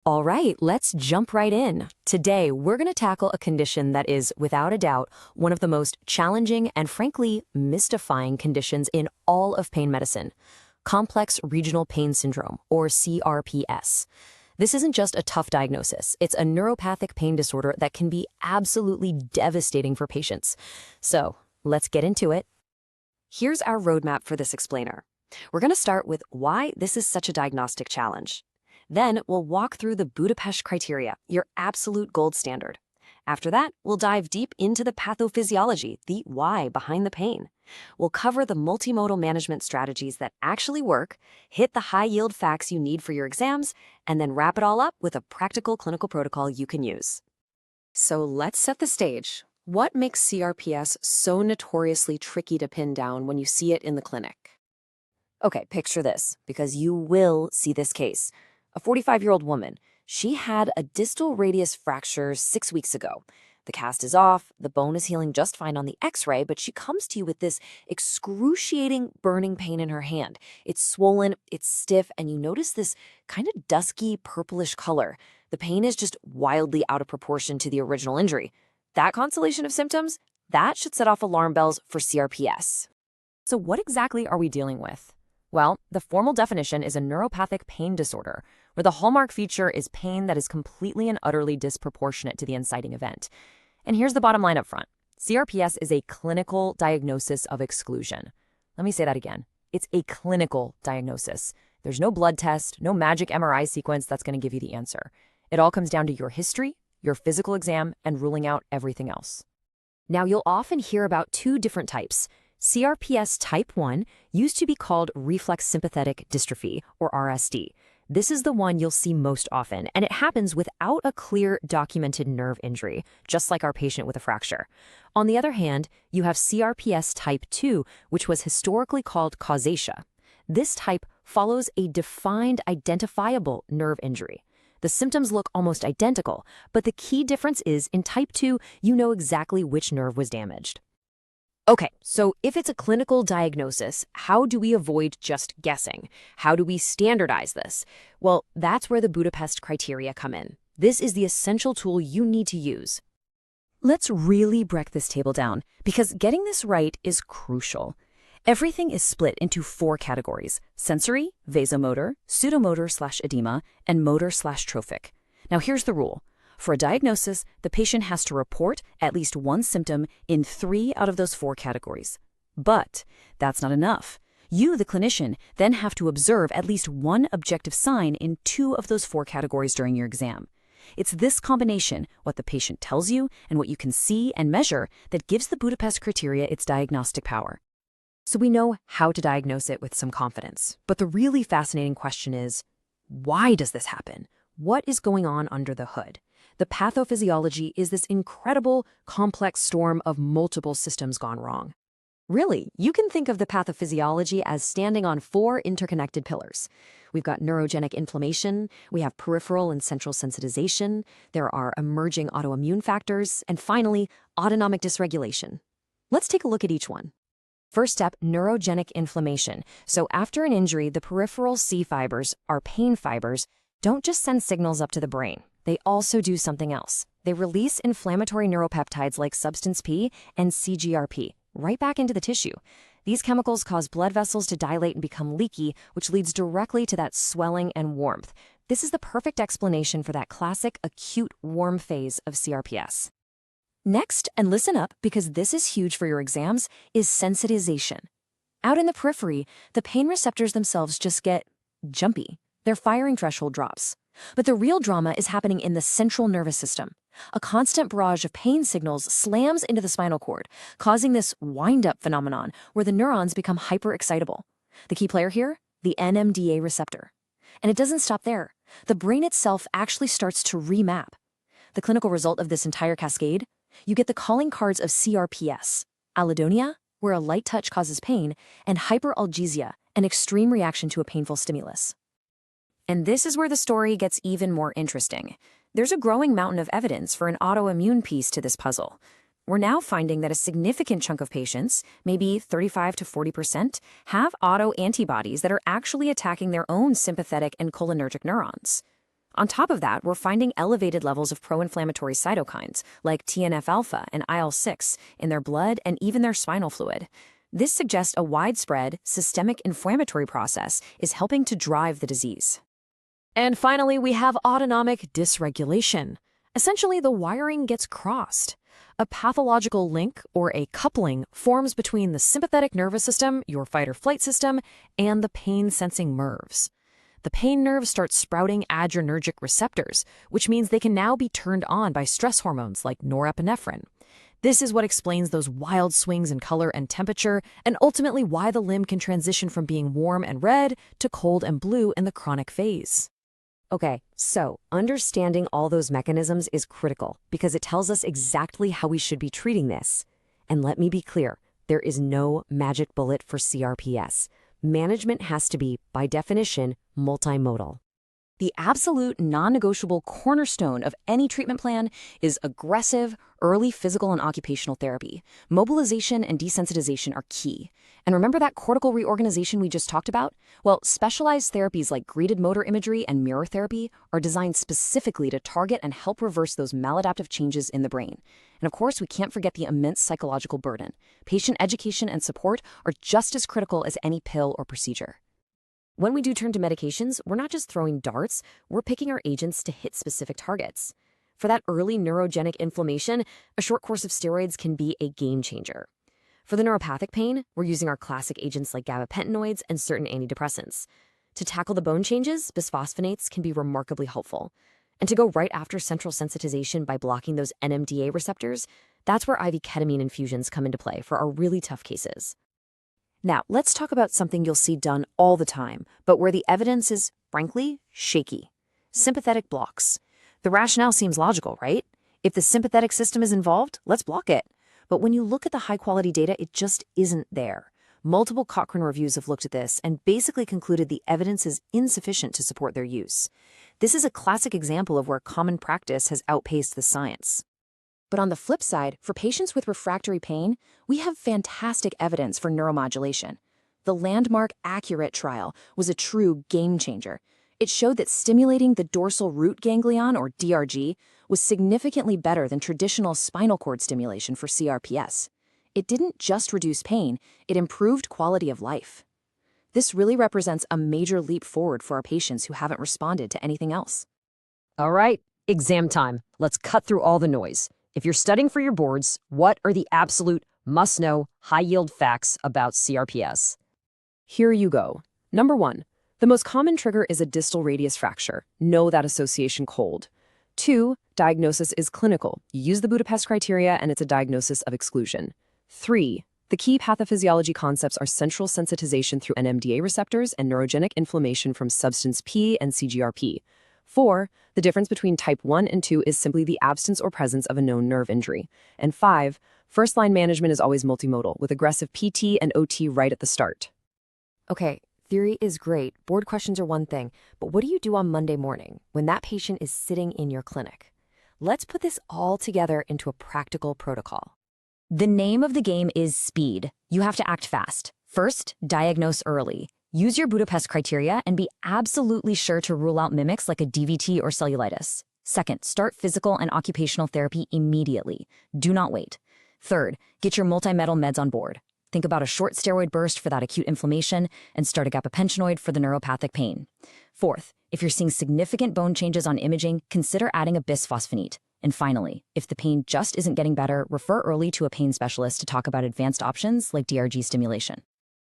All right, let's jump right in. Today, we're going to tackle a condition that is, without a doubt, one of the most challenging and frankly mystifying conditions in all of pain medicine: complex regional pain syndrome, or CRPS. This isn't just a tough diagnosis, it's a neuropathic pain disorder that can be absolutely devastating for patients. So, let's get into it. Here's our roadmap for this explainer. We're going to start with why this is such a diagnostic challenge. Then we'll walk through the Budapest criteria, your absolute gold standard. After that, we'll dive deep into the pathophysiology, the why behind the pain. We'll cover the multimodal management strategies that actually work, hit the high-yield facts you need for your exams, and then wrap it all up with a practical clinical protocol you can use. So let's set the stage. What makes CRPS so notoriously tricky to pin down when you see it in the clinic? Okay, picture this, because you will see this case. A 45-year-old woman. She had a distal radius fracture 6 weeks ago. The cast is off, the bone is healing just fine on the x-ray, but she comes to you with this excruciating burning pain in her hand. It's swollen, it's stiff, and you notice this kind of dusky purplish color. The pain is just wildly out of proportion to the original injury. That constellation of symptoms, that should set off alarm bells for CRPS. So what exactly are we dealing with? Well, the formal definition is a neuropathic pain disorder, where the hallmark feature is pain that is completely and utterly disproportionate to the inciting event. And here's the bottom line up front. CRPS is a clinical diagnosis of exclusion. Let me say that again. It's a clinical diagnosis. There's no blood test, no magic MRI sequence that's going to give you the answer. It all comes down to your history, your physical exam, and ruling out everything else. Now, you'll often hear about two different types. CRPS type 1 used to be called reflex sympathetic dystrophy, or RSD. This is the one you'll see most often, and it happens without a clear documented nerve injury, just like our patient with a fracture. On the other hand, you have CRPS type 2, which was historically called causatia. This type follows a defined, identifiable nerve injury. The symptoms look almost identical, but the key difference is in type 2, you know exactly which nerve was damaged. Okay, so if it's a clinical diagnosis, how do we avoid just guessing? How do we standardize this? Well, that's where the Budapest criteria come in. This is the essential tool you need to use. Let's really break this table down, because getting this right is crucial. Everything is split into 4 categories: sensory, vasomotor, pseudomotor/edema, and motor/trophic. Now here's the rule. For a diagnosis, the patient has to report at least one symptom in 3 out of those 4 categories. But that's not enough. You, the clinician, then have to observe at least one objective sign in 2 of those 4 categories during your exam. It's this combination, what the patient tells you and what you can see and measure, that gives the Budapest criteria its diagnostic power. So we know how to diagnose it with some confidence. But the really fascinating question is, why does this happen? What is going on under the hood? The pathophysiology is this incredible, complex storm of multiple systems gone wrong. Really, you can think of the pathophysiology as standing on 4 interconnected pillars. We've got neurogenic inflammation, we have peripheral and central sensitization, there are emerging autoimmune factors, and finally, autonomic dysregulation. Let's take a look at each one. First step, neurogenic inflammation. So after an injury, the peripheral C fibers, our pain fibers, don't just send signals up to the brain. They also do something else. They release inflammatory neuropeptides like substance P and CGRP right back into the tissue. These chemicals cause blood vessels to dilate and become leaky, which leads directly to that swelling and warmth. This is the perfect explanation for that classic acute warm phase of CRPS. Next, and listen up because this is huge for your exams, is sensitization. Out in the periphery, the pain receptors themselves just get jumpy. Their firing threshold drops. But the real drama is happening in the central nervous system. A constant barrage of pain signals slams into the spinal cord, causing this wind-up phenomenon where the neurons become hyper-excitable. The key player here? The NMDA receptor. And it doesn't stop there. The brain itself actually starts to remap. The clinical result of this entire cascade? You get the calling cards of CRPS: allodynia, where a light touch causes pain, and hyperalgesia, an extreme reaction to a painful stimulus. And this is where the story gets even more interesting. There's a growing mountain of evidence for an autoimmune piece to this puzzle. We're now finding that a significant chunk of patients, maybe 35 to 40%, have autoantibodies that are actually attacking their own sympathetic and cholinergic neurons. On top of that, we're finding elevated levels of pro-inflammatory cytokines like TNF-alpha and IL-6 in their blood and even their spinal fluid. This suggests a widespread, systemic inflammatory process is helping to drive the disease. And finally, we have autonomic dysregulation. Essentially, the wiring gets crossed. A pathological link or a coupling forms between the sympathetic nervous system, your fight-or-flight system, and the pain-sensing nerves. The pain nerves start sprouting adrenergic receptors, which means they can now be turned on by stress hormones like norepinephrine. This is what explains those wild swings in color and temperature, and ultimately why the limb can transition from being warm and red to cold and blue in the chronic phase. Okay, so understanding all those mechanisms is critical because it tells us exactly how we should be treating this. And let me be clear, there is no magic bullet for CRPS. Management has to be, by definition, multimodal. The absolute non-negotiable cornerstone of any treatment plan is aggressive, early physical and occupational therapy. Mobilization and desensitization are key. And remember that cortical reorganization we just talked about? Well, specialized therapies like greeted motor imagery and mirror therapy are designed specifically to target and help reverse those maladaptive changes in the brain. And of course, we can't forget the immense psychological burden. Patient education and support are just as critical as any pill or procedure. When we do turn to medications, we're not just throwing darts, we're picking our agents to hit specific targets. For that early neurogenic inflammation, a short course of steroids can be a game changer. For the neuropathic pain, we're using our classic agents like gabapentinoids and certain antidepressants. To tackle the bone changes, bisphosphonates can be remarkably helpful. And to go right after central sensitization by blocking those NMDA receptors, that's where IV ketamine infusions come into play for our really tough cases. Now, let's talk about something you'll see done all the time, but where the evidence is, frankly, shaky. Sympathetic blocks. The rationale seems logical, right? If the sympathetic system is involved, let's block it. But when you look at the high-quality data, it just isn't there. Multiple Cochrane reviews have looked at this and basically concluded the evidence is insufficient to support their use. This is a classic example of where common practice has outpaced the science. But on the flip side, for patients with refractory pain, we have fantastic evidence for neuromodulation. The landmark ACCURATE trial was a true game changer. It showed that stimulating the dorsal root ganglion, or DRG, was significantly better than traditional spinal cord stimulation for CRPS. It didn't just reduce pain, it improved quality of life. This really represents a major leap forward for our patients who haven't responded to anything else. All right, exam time. Let's cut through all the noise. If you're studying for your boards, what are the absolute must-know, high-yield facts about CRPS? Here you go. Number 1, the most common trigger is a distal radius fracture. Know that association cold. 2, diagnosis is clinical. You use the Budapest criteria and it's a diagnosis of exclusion. 3, the key pathophysiology concepts are central sensitization through NMDA receptors and neurogenic inflammation from substance P and CGRP. 4, the difference between type 1 and 2 is simply the absence or presence of a known nerve injury. And 5, first-line management is always multimodal, with aggressive PT and OT right at the start. Okay, theory is great. Board questions are one thing, but what do you do on Monday morning when that patient is sitting in your clinic? Let's put this all together into a practical protocol. The name of the game is speed. You have to act fast. First, diagnose early. Use your Budapest criteria and be absolutely sure to rule out mimics like a DVT or cellulitis. Second, start physical and occupational therapy immediately. Do not wait. Third, get your multi-metal meds on board. Think about a short steroid burst for that acute inflammation and start a gabapentinoid for the neuropathic pain. Fourth, if you're seeing significant bone changes on imaging, consider adding a bisphosphonate. And finally, if the pain just isn't getting better, refer early to a pain specialist to talk about advanced options like DRG stimulation.